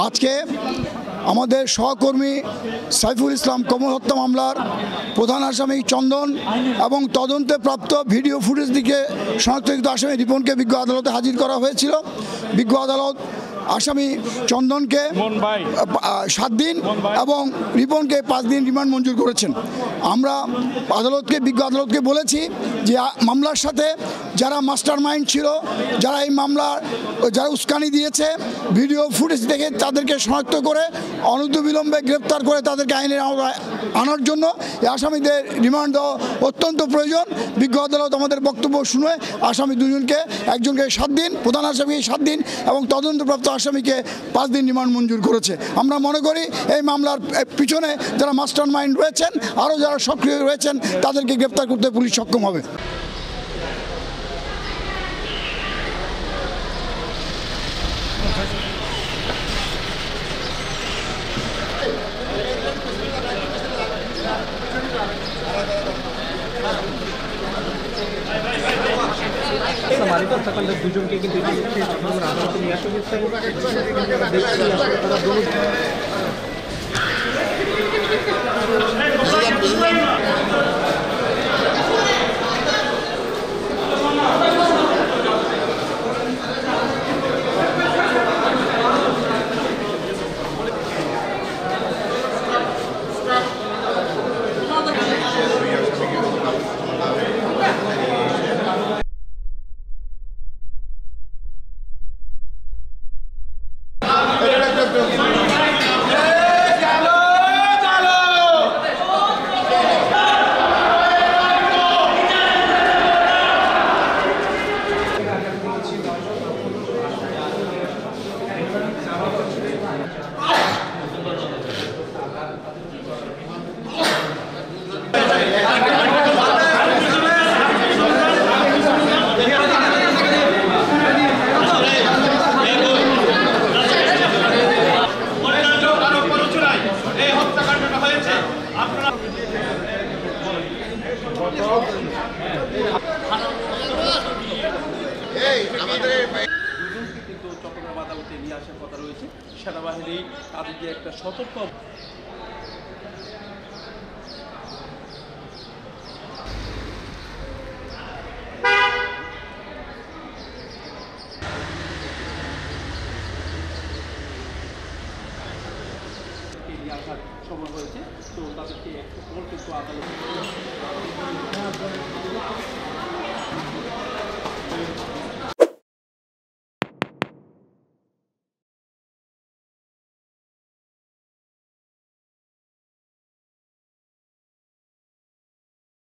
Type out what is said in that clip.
আজকে আমাদের সহকর্মী সাইফুল ইসলাম কমল হত্যা মামলার প্রধান আসামি চন্দন এবং তদন্তে প্রাপ্ত ভিডিও ফুটেজ দিকে শনাক্তকৃত আসামি রিপনকে বিজ্ঞ আদালতে হাজির করা হয়েছিল। বিজ্ঞ আদালত আসামি চন্দনকে 7 দিন এবং রিপনকে 5 দিন রিমান্ড মঞ্জুর করেছেন। আমরা বিজ্ঞ আদালতকে বলেছি যে মামলার সাথে যারা মাস্টার মাইন্ড ছিল, যারা এই মামলার যারা উস্কানি দিয়েছে, ভিডিও ফুটেজ দেখে তাদেরকে শনাক্ত করে অনতিবিলম্বে গ্রেপ্তার করে তাদেরকে আইনের আওতায় আনার জন্য এই আসামিদের রিমান্ড দেওয়া অত্যন্ত প্রয়োজন। বিজ্ঞ আদালত আমাদের বক্তব্য শুনে আসামি দুজনকে, একজনকে 7 দিন, প্রধান আসামি 7 দিন এবং তদন্তপ্রাপ্ত আসামিকে 5 দিন রিমান্ড মঞ্জুর করেছে। আমরা মনে করি এই মামলার পিছনে যারা মাস্টার মাইন্ড রয়েছেন, আরও যারা সক্রিয় রয়েছেন, তাদেরকে গ্রেপ্তার করতে পুলিশ সক্ষম হবে। মালিক হত্যাকাণ্ডের দুজনকে কিন্তু আদালতে নিয়ে আসা হয়েছে এবং দেখছি আসলে তারা কিন্তু চট্টগ্রাম আদালতে নিয়ে আসার কথা রয়েছে। সেনাবাহিনী তাদেরকে একটা সতর্ক নিয়ে আসার সময় হয়েছে। তো তাদেরকে একটু পর কিন্তু আদালত